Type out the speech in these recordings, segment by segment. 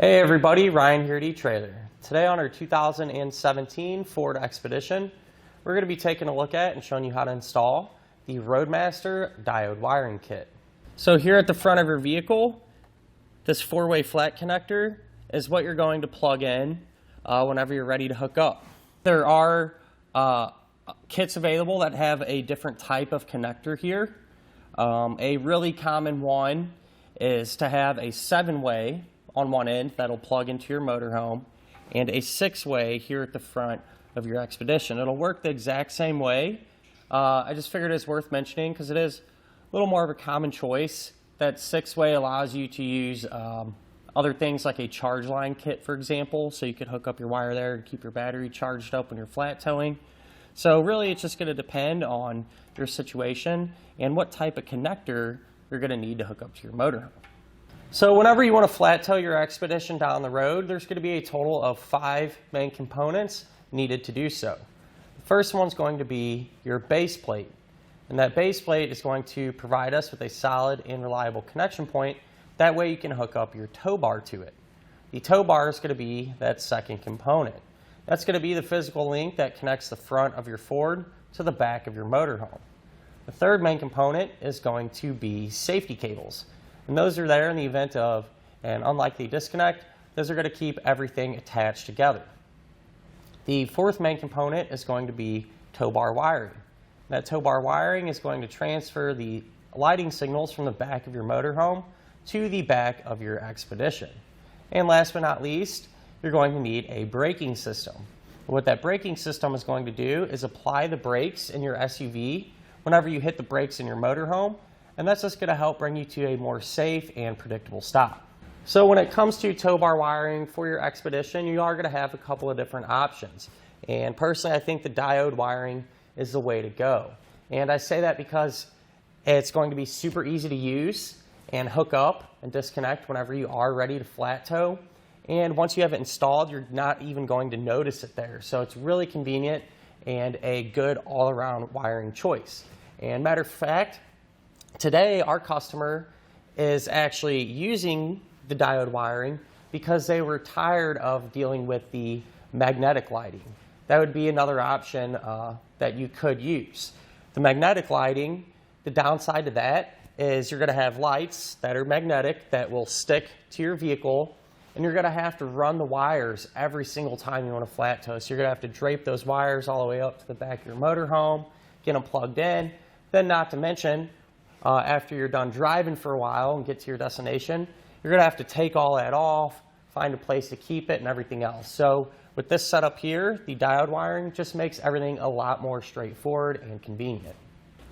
Hey everybody, Ryan here at Etrailer. Today on our 2017 Ford Expedition, we're going to be taking a look at and showing you how to install the Roadmaster Diode Wiring Kit. So here at the front of your vehicle, this 4-way flat connector is what you're going to plug in whenever you're ready to hook up. There are kits available that have a different type of connector here. A really common one is to have a 7-way on one end that'll plug into your motorhome, and a 6-way here at the front of your Expedition. It'll work the exact same way. I just figured it's worth mentioning because it is a little more of a common choice. That 6-way allows you to use other things like a charge line kit, for example, so you could hook up your wire there and keep your battery charged up when you're flat towing. So really it's just going to depend on your situation and what type of connector you're going to need to hook up to your motorhome. So whenever you want to flat tow your Expedition down the road, there's going to be a total of 5 main components needed to do so. The first one's going to be your base plate. And that base plate is going to provide us with a solid and reliable connection point. That way you can hook up your tow bar to it. The tow bar is going to be that second component. That's going to be the physical link that connects the front of your Ford to the back of your motorhome. The third main component is going to be safety cables. And those are there in the event of an unlikely disconnect. Those are going to keep everything attached together. The fourth main component is going to be tow bar wiring. That tow bar wiring is going to transfer the lighting signals from the back of your motorhome to the back of your Expedition. And last but not least, you're going to need a braking system. What that braking system is going to do is apply the brakes in your SUV whenever you hit the brakes in your motorhome, and that's just going to help bring you to a more safe and predictable stop. So when it comes to tow bar wiring for your Expedition, you are going to have a couple of different options. And personally, I think the diode wiring is the way to go. And I say that because it's going to be super easy to use and hook up and disconnect whenever you are ready to flat tow. And once you have it installed, you're not even going to notice it there. So it's really convenient and a good all-around wiring choice. And matter of fact, today our customer is actually using the diode wiring because they were tired of dealing with the magnetic lighting. That would be another option that you could use. The magnetic lighting, the downside to that is you're going to have lights that are magnetic that will stick to your vehicle, and you're going to have to run the wires every single time you want to flat tow. So you're going to have to drape those wires all the way up to the back of your motorhome, get them plugged in. Then not to mention, after you're done driving for a while and get to your destination, you're going to have to take all that off, find a place to keep it, and everything else. So with this setup here, the diode wiring just makes everything a lot more straightforward and convenient.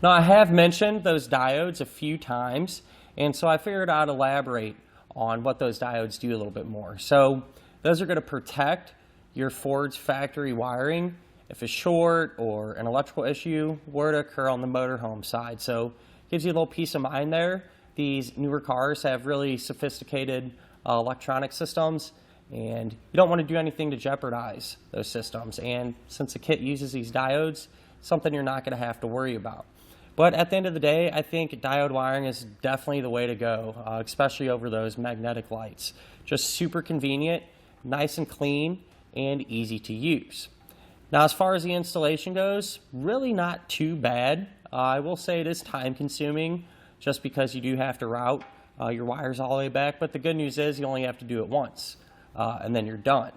Now I have mentioned those diodes a few times, and so I figured I'd elaborate on what those diodes do a little bit more. So those are going to protect your Ford's factory wiring if a short or an electrical issue were to occur on the motorhome side. So it gives you a little peace of mind there. These newer cars have really sophisticated electronic systems, and you don't want to do anything to jeopardize those systems. And since the kit uses these diodes, something you're not going to have to worry about. But at the end of the day, I think diode wiring is definitely the way to go, especially over those magnetic lights. Just super convenient, nice and clean, and easy to use. Now, as far as the installation goes, really not too bad. I will say it is time consuming just because you do have to route your wires all the way back, but the good news is you only have to do it once, and then you're done.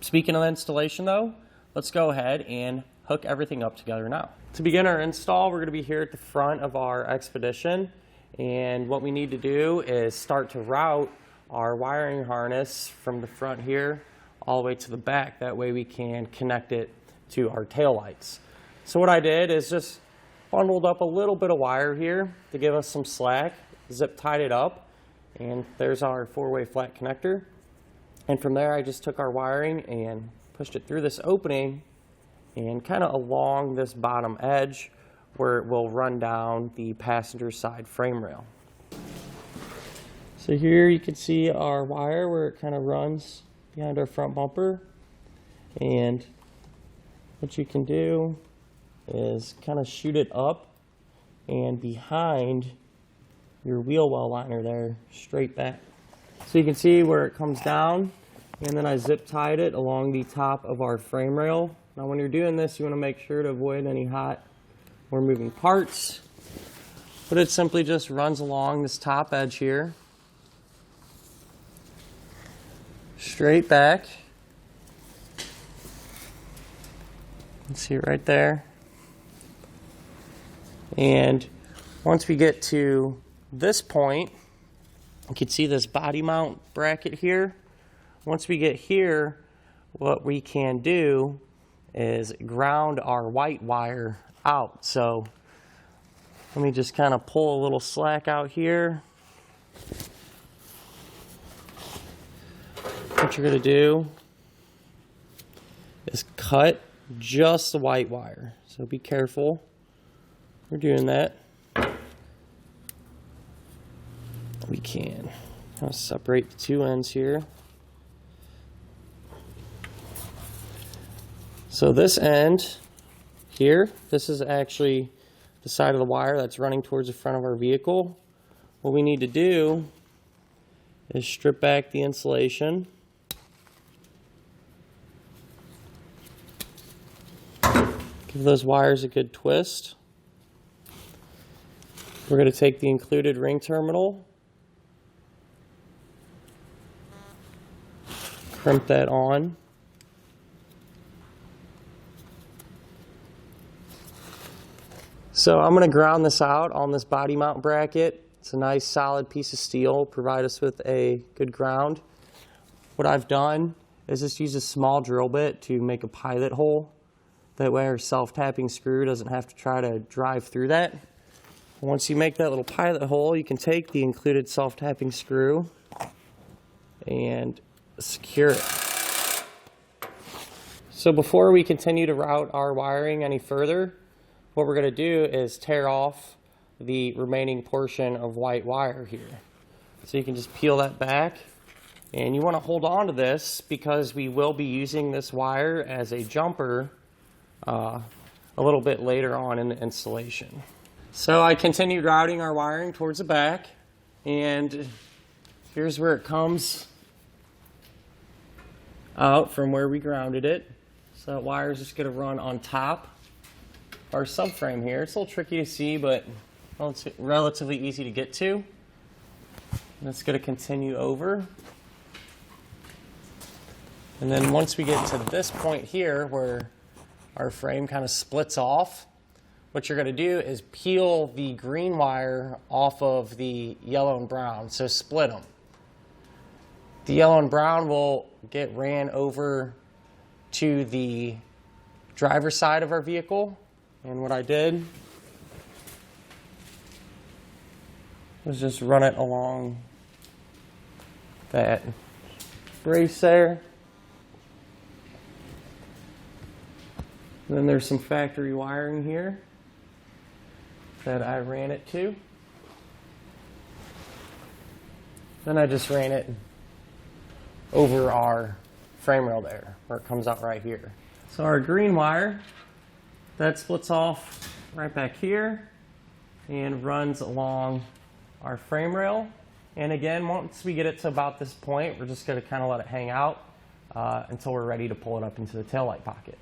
Speaking of installation though, let's go ahead and hook everything up together now. To begin our install, we're going to be here at the front of our Expedition, and what we need to do is start to route our wiring harness from the front here all the way to the back. That way we can connect it to our tail lights. So what I did is just bundled up a little bit of wire here to give us some slack, zip tied it up, and there's our 4-way flat connector. And from there I just took our wiring and pushed it through this opening and kind of along this bottom edge where it will run down the passenger side frame rail. So here you can see our wire where it kind of runs behind our front bumper, and what you can do is kind of shoot it up and behind your wheel well liner there, straight back. So you can see where it comes down, and then I zip tied it along the top of our frame rail. Now when you're doing this, you want to make sure to avoid any hot or moving parts. But it simply just runs along this top edge here, straight back. You can see it right there. And once we get to this point, you can see this body mount bracket here. Once we get here, what we can do is ground our white wire out. So let me just kind of pull a little slack out here. What you're going to do is cut just the white wire. So be careful. We're doing that. We can kind of separate the two ends here. So this end here, this is actually the side of the wire that's running towards the front of our vehicle. What we need to do is strip back the insulation. Give those wires a good twist. We're going to take the included ring terminal, crimp that on. So I'm going to ground this out on this body mount bracket. It's a nice solid piece of steel, provide us with a good ground. What I've done is just use a small drill bit to make a pilot hole. That way our self-tapping screw doesn't have to try to drive through that. Once you make that little pilot hole, you can take the included self-tapping screw and secure it. So before we continue to route our wiring any further, what we're going to do is tear off the remaining portion of white wire here. So you can just peel that back, and you want to hold on to this because we will be using this wire as a jumper a little bit later on in the installation. So I continued routing our wiring towards the back, and here's where it comes out from where we grounded it. So that wire is just going to run on top of our subframe here. It's a little tricky to see, but well, it's relatively easy to get to. And it's going to continue over. And then once we get to this point here where our frame kind of splits off, what you're going to do is peel the green wire off of the yellow and brown, so split them. The yellow and brown will get ran over to the driver's side of our vehicle, and what I did was just run it along that brace there. And then there's some factory wiring here that I ran it to. Then I just ran it over our frame rail there, where it comes out right here. So our green wire, that splits off right back here and runs along our frame rail. And again, once we get it to about this point, we're just going to kind of let it hang out until we're ready to pull it up into the taillight pocket.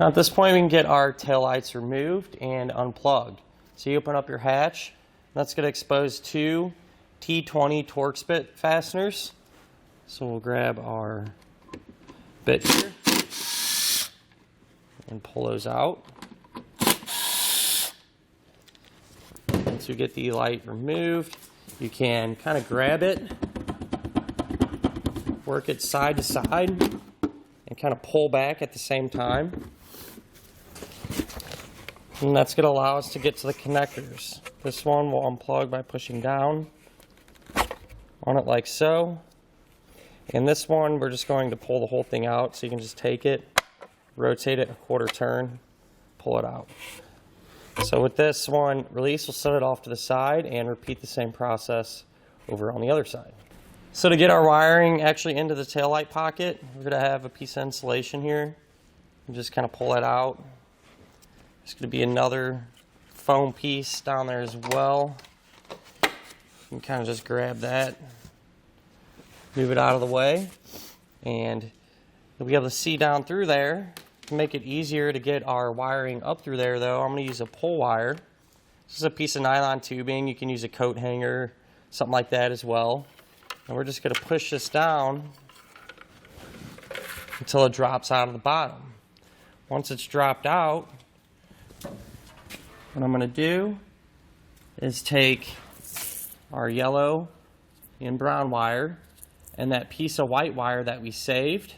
Now at this point, we can get our taillights removed and unplugged. So you open up your hatch. That's going to expose two T20 Torx bit fasteners. So we'll grab our bit here and pull those out. Once you get the light removed, you can kind of grab it, work it side to side, and kind of pull back at the same time. And that's going to allow us to get to the connectors. This one will unplug by pushing down on it like so. And this one, we're just going to pull the whole thing out, so you can just take it, rotate it a quarter turn, pull it out. So with this one, release, we'll set it off to the side and repeat the same process over on the other side. So to get our wiring actually into the taillight pocket, we're going to have a piece of insulation here. And just kind of pull it out. There's going to be another foam piece down there as well. You can kind of just grab that, Move it out of the way, and you'll be able to see down through there. To make it easier to get our wiring up through there though, I'm going to use a pull wire. This is a piece of nylon tubing. You can use a coat hanger, something like that as well. And we're just going to push this down until it drops out of the bottom. Once it's dropped out, what I'm going to do is take our yellow and brown wire and that piece of white wire that we saved.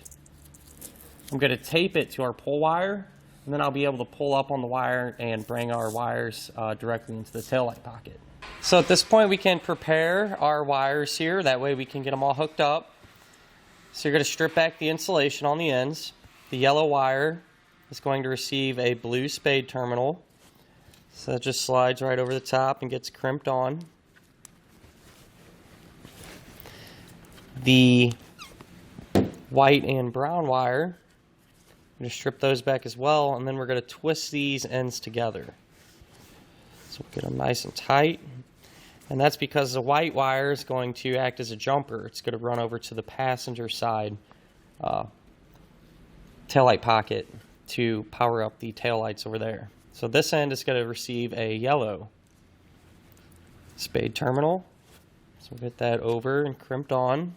I'm going to tape it to our pull wire, and then I'll be able to pull up on the wire and bring our wires directly into the taillight pocket. So at this point we can prepare our wires here, that way we can get them all hooked up. So you're going to strip back the insulation on the ends. The yellow wire is going to receive a blue spade terminal. So that just slides right over the top and gets crimped on. The white and brown wire, I'm going to strip those back as well, and then we're going to twist these ends together. So we'll get them nice and tight. And that's because the white wire is going to act as a jumper. It's going to run over to the passenger side taillight pocket to power up the taillights over there. So this end is going to receive a yellow spade terminal. So we'll get that over and crimped on.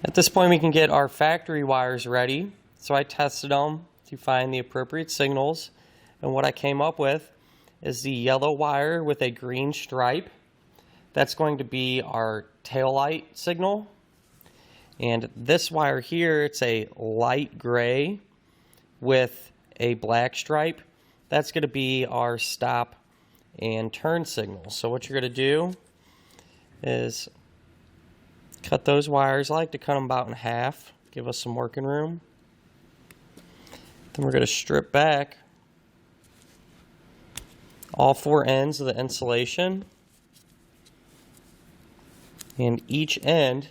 At this point we can get our factory wires ready. So I tested them to find the appropriate signals, and what I came up with is the yellow wire with a green stripe. That's going to be our taillight signal. And this wire here, it's a light gray with a black stripe. That's going to be our stop and turn signal. So what you're going to do is cut those wires. I like to cut them about in half, give us some working room. Then we're going to strip back all four ends of the insulation, and each end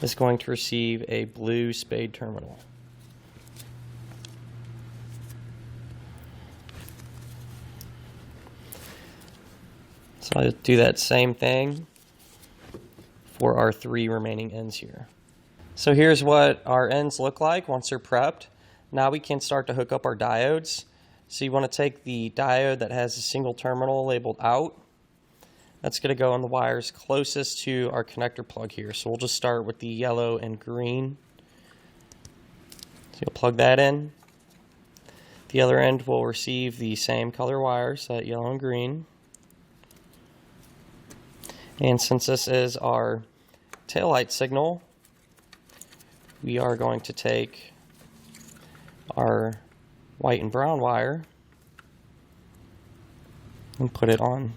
is going to receive a blue spade terminal. So I'll do that same thing for our three remaining ends here. So here's what our ends look like once they're prepped. Now we can start to hook up our diodes. So you want to take the diode that has a single terminal labeled out. That's going to go on the wires closest to our connector plug here. So we'll just start with the yellow and green. So you'll plug that in. The other end will receive the same color wires, that yellow and green. And since this is our taillight signal, we are going to take our white and brown wire and put it on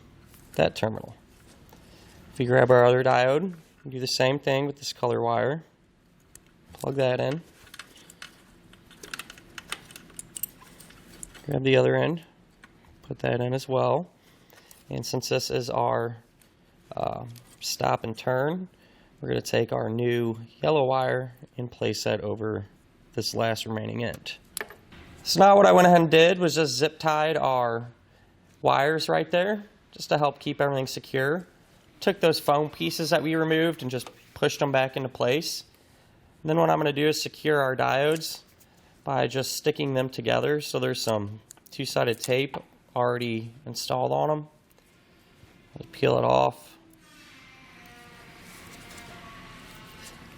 that terminal. If we grab our other diode, we do the same thing with this color wire. Plug that in. Grab the other end, put that in as well. And since this is our stop and turn, we're going to take our new yellow wire and place that over this last remaining end. So now what I went ahead and did was just zip tied our wires right there, just to help keep everything secure. Took those foam pieces that we removed and just pushed them back into place. And then what I'm going to do is secure our diodes by just sticking them together. So there's some two-sided tape already installed on them. I'll peel it off.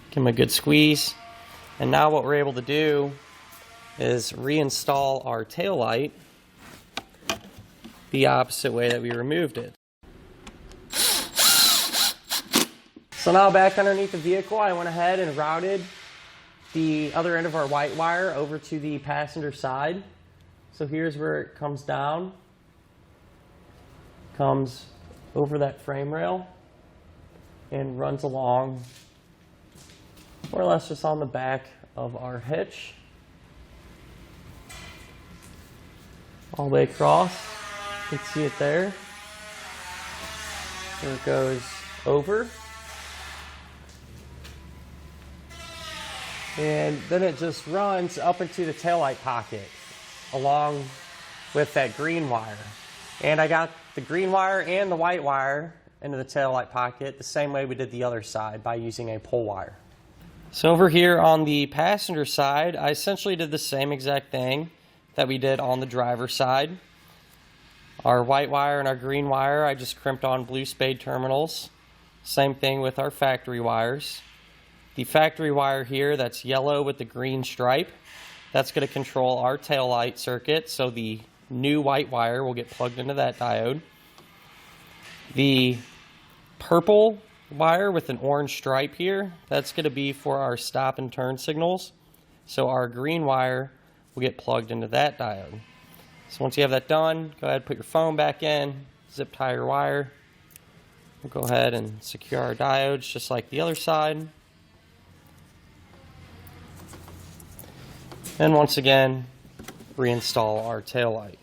Give them a good squeeze. And now what we're able to do is reinstall our taillight the opposite way that we removed it. So now back underneath the vehicle, I went ahead and routed the other end of our white wire over to the passenger side. So here's where it comes down, comes over that frame rail, and runs along more or less just on the back of our hitch, all the way across. You can see it there. There it goes over. And then it just runs up into the taillight pocket. along with that green wire. And I got the green wire and the white wire into the taillight pocket the same way we did the other side, by using a pull wire. So over here on the passenger side, I essentially did the same exact thing that we did on the driver's side. Our white wire and our green wire, I just crimped on blue spade terminals. Same thing with our factory wires. The factory wire here, that's yellow with the green stripe, that's going to control our taillight circuit, so the new white wire will get plugged into that diode. The purple wire with an orange stripe here, that's going to be for our stop and turn signals, so our green wire will get plugged into that diode. So once you have that done, go ahead and put your phone back in, zip tie your wire. We'll go ahead and secure our diodes just like the other side. And once again, reinstall our taillight.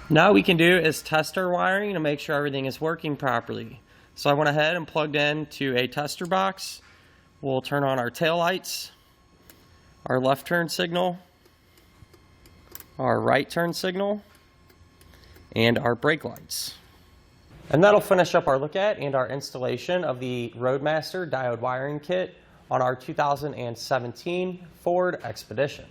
Now what we can do is test our wiring to make sure everything is working properly. So I went ahead and plugged into a tester box. We'll turn on our taillights, our left turn signal, our right turn signal, and our brake lights. And that'll finish up our look at and our installation of the Roadmaster Diode Wiring Kit on our 2017 Ford Expedition.